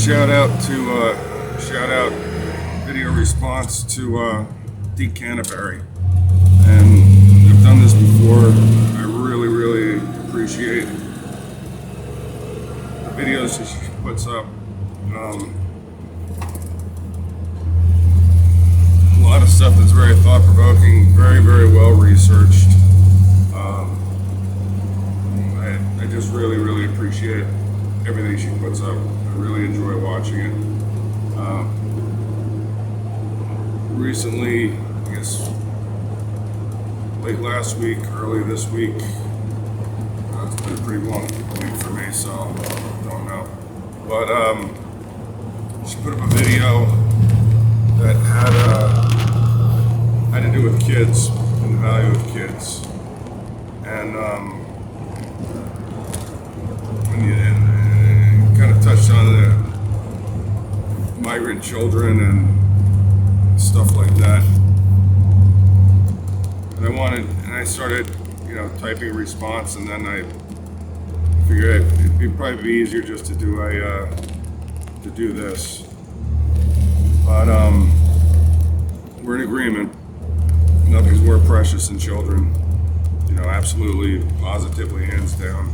shout out video response to d.canterbury, and I've done this before. I really appreciate the videos that she puts up. A lot of stuff that's very thought-provoking, very well researched. I just really appreciate everything she puts up. I really enjoy watching it. Recently, I guess late last week, early this week, it's been a pretty long week for me, so I don't know. But she put up a video that had to do with kids and the value of kids, and kind of touched on the migrant children and stuff like that. And I started, typing a response, and then I figured it'd probably be easier just to do this. But we're in agreement. Nothing's more precious than children. Absolutely, positively, hands down.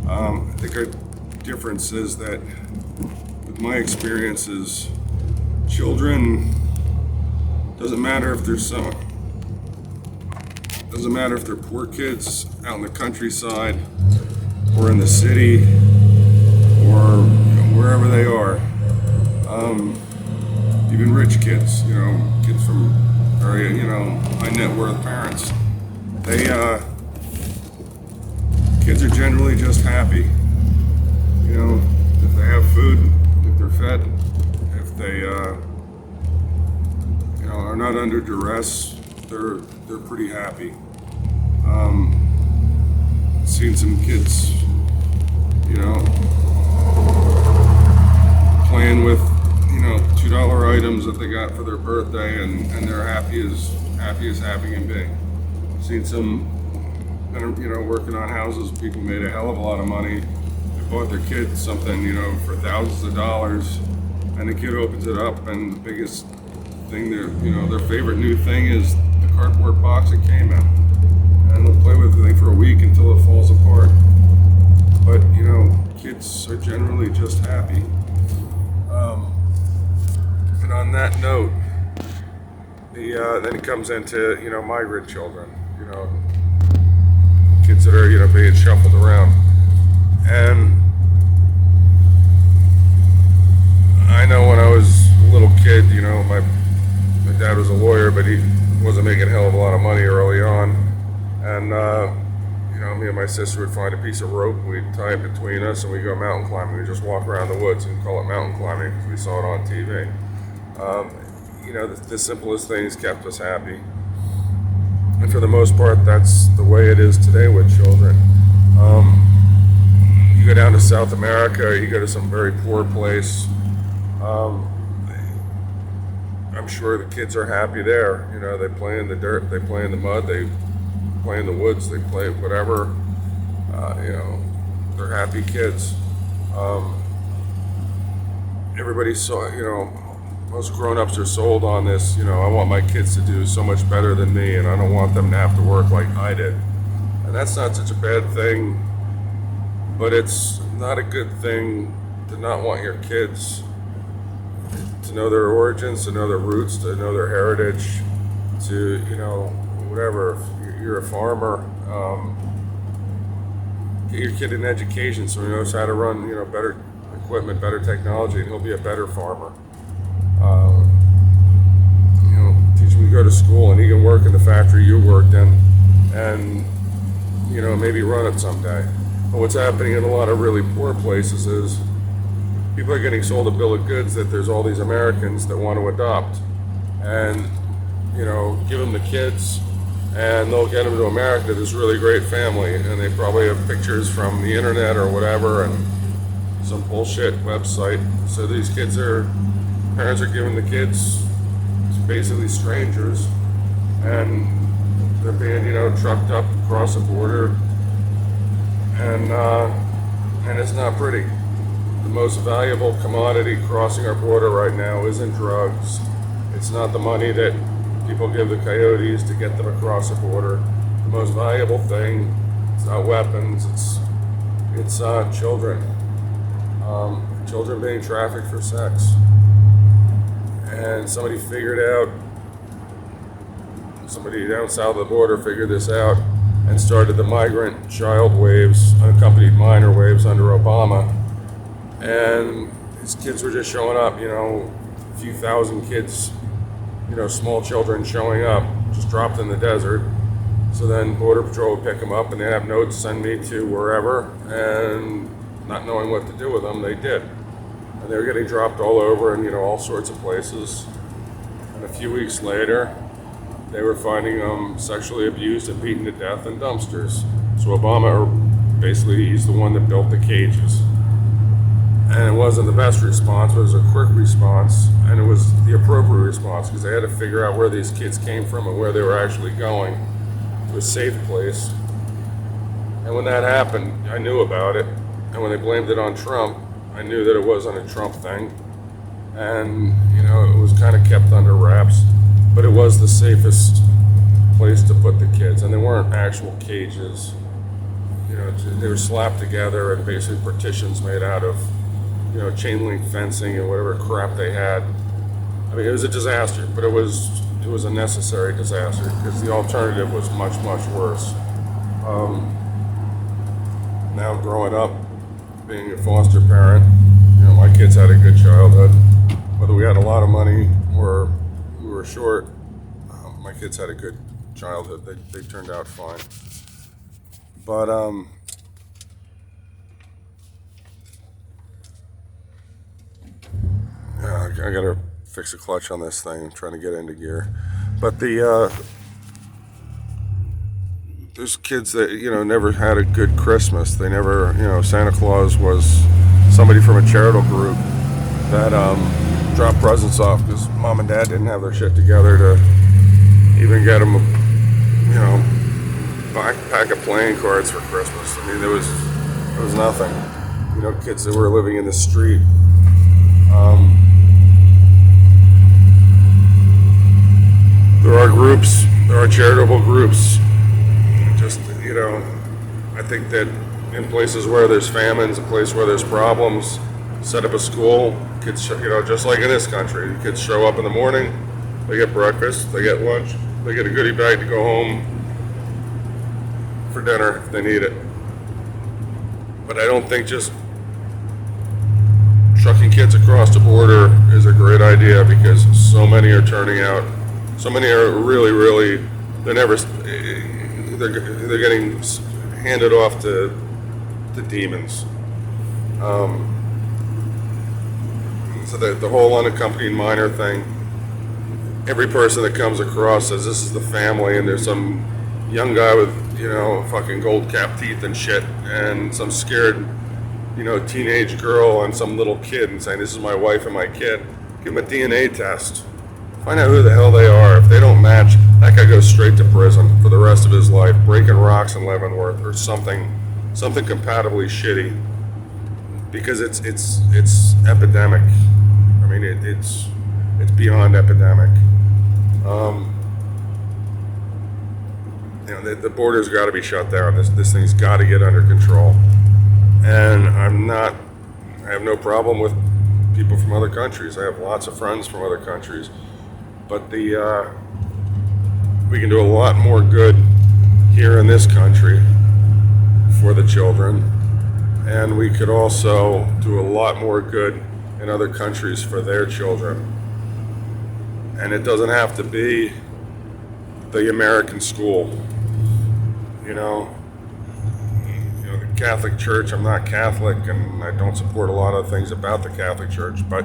I think our difference is that, with my experiences, children, doesn't matter if they're poor kids out in the countryside or in the city or wherever they are. Even rich kids, kids from very, high net worth parents. Kids are generally just happy. If they have food, if they're fed, if they, are not under duress, they're pretty happy. Seen some kids, playing with, $2 items that they got for their birthday, and they're happy as happy can be. Seen some, working on houses, people made a hell of a lot of money. They bought their kids something, for thousands of dollars, and the kid opens it up, and the biggest thing, their favorite new thing is the cardboard box it came in. And they'll play with the thing for a week until it falls apart. But, kids are generally just happy. And on that note, then it comes into, migrant children, kids that are, being shuffled around. And I know when I was a little kid, my dad was a lawyer, but he wasn't making a hell of a lot of money early on. And, me and my sister would find a piece of rope, we'd tie it between us, and we'd go mountain climbing. We'd just walk around the woods and call it mountain climbing because we saw it on TV. The simplest things kept us happy. And for the most part, that's the way it is today with children. You go down to South America, or you go to some very poor place, I'm sure the kids are happy there. They play in the dirt, they play in the mud, they play in the woods, they play whatever. They're happy kids. Everybody saw, most grown-ups are sold on this, I want my kids to do so much better than me, and I don't want them to have to work like I did. And that's not such a bad thing, but it's not a good thing to not want your kids to know their origins, to know their roots, to know their heritage, to, whatever. If you're a farmer, get your kid an education so he knows how to run, better equipment, better technology, and he'll be a better farmer. Teach him to go to school and he can work in the factory you worked in and, maybe run it someday. But what's happening in a lot of really poor places is people are getting sold a bill of goods that there's all these Americans that want to adopt and, give them the kids and they'll get them to America, this really great family, and they probably have pictures from the internet or whatever and some bullshit website. So these parents are giving the kids basically strangers, and they're being, trucked up across the border, and it's not pretty. the most valuable commodity crossing our border right now isn't drugs. It's not the money that people give the coyotes to get them across the border. The most valuable thing, it's not weapons, it's children. Children being trafficked for sex. And somebody down south of the border figured this out and started the migrant child waves, unaccompanied minor waves under Obama. And these kids were just showing up, a few thousand kids, small children showing up, just dropped in the desert. So then Border Patrol would pick them up and they'd have notes, send me to wherever, and not knowing what to do with them, they did. And they were getting dropped all over and, all sorts of places. And a few weeks later, they were finding them sexually abused and beaten to death in dumpsters. So Obama, basically, he's the one that built the cages. And it wasn't the best response, but it was a quick response, and it was the appropriate response because they had to figure out where these kids came from and where they were actually going to a safe place. And when that happened, I knew about it. And when they blamed it on Trump, I knew that it wasn't a Trump thing. And, it was kind of kept under wraps. But it was the safest place to put the kids. And they weren't actual cages. They were slapped together and basically partitions made out of, chain link fencing and whatever crap they had. I mean, it was a disaster, but it was a necessary disaster because the alternative was much, much worse. Now growing up, being a foster parent, my kids had a good childhood. Whether we had a lot of money or we were short, my kids had a good childhood. They turned out fine. But I gotta fix a clutch on this thing. I'm trying to get into gear. But there's kids that never had a good Christmas. They never, Santa Claus was somebody from a charitable group that dropped presents off because mom and dad didn't have their shit together to even get them, a pack of playing cards for Christmas. I mean, there was nothing. Kids that were living in the street. There are charitable groups. Just, I think that in places where there's famines, a place where there's problems, set up a school. Kids, just like in this country, kids show up in the morning, they get breakfast, they get lunch, they get a goodie bag to go home for dinner if they need it. But I don't think just trucking kids across the border is a great idea because so many are turning out. So many are really, they're getting handed off to demons. So the whole unaccompanied minor thing, every person that comes across says this is the family, and there's some young guy with, fucking gold cap teeth and shit, and some scared, teenage girl and some little kid and saying this is my wife and my kid. Give them a DNA test. Find out who the hell they are. If they don't match, that guy goes straight to prison for the rest of his life, breaking rocks in Leavenworth or something compatibly shitty. Because it's epidemic. I mean, it's beyond epidemic. The border's got to be shut down. This thing's got to get under control. And I have no problem with people from other countries. I have lots of friends from other countries. But we can do a lot more good here in this country for the children. And we could also do a lot more good in other countries for their children. And it doesn't have to be the American school. The Catholic Church, I'm not Catholic and I don't support a lot of things about the Catholic Church, but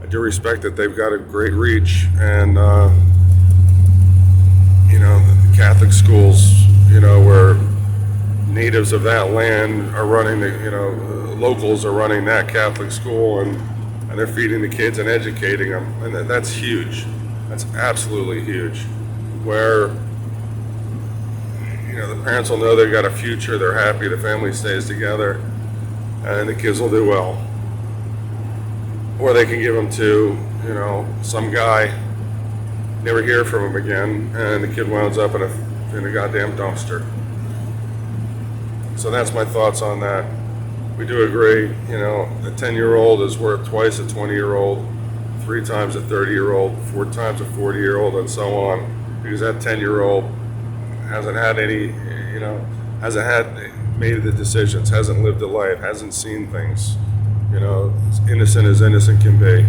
I do respect that they've got a great reach, and the Catholic schools, where natives of that land are running locals are running that Catholic school, and they're feeding the kids and educating them, and that's huge. That's absolutely huge. Where the parents will know they've got a future, they're happy, the family stays together, and the kids will do well. or they can give them to, some guy, never hear from him again, and the kid winds up in a goddamn dumpster. So that's my thoughts on that. We do agree, a 10-year-old is worth twice a 20-year-old, 3 times a 30-year-old, 4 times a 40-year-old, and so on, because that 10-year-old hasn't had any, made the decisions, hasn't lived a life, hasn't seen things, as innocent as innocent can be.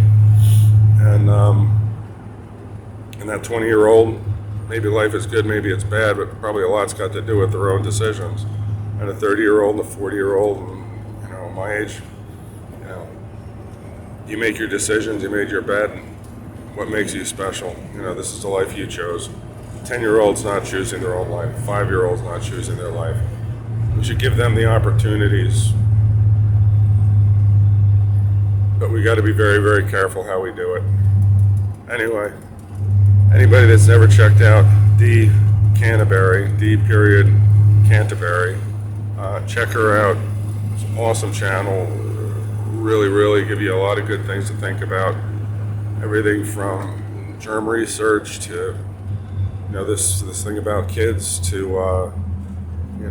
And that 20-year-old, maybe life is good, maybe it's bad, but probably a lot's got to do with their own decisions. And a 30-year-old and a 40-year-old, my age, you make your decisions, you made your bed, and what makes you special? This is the life you chose. 10-year-old's not choosing their own life. 5-year-old's not choosing their life. We should give them the opportunities, but we got to be very, very careful how we do it. Anyway, anybody that's never checked out d.canterbury, d.canterbury, check her out. It's an awesome channel. Really, really give you a lot of good things to think about. Everything from germ research to, this thing about kids to, you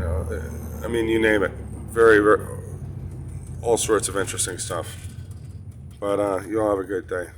name it. Very, very, all sorts of interesting stuff. But you all have a good day.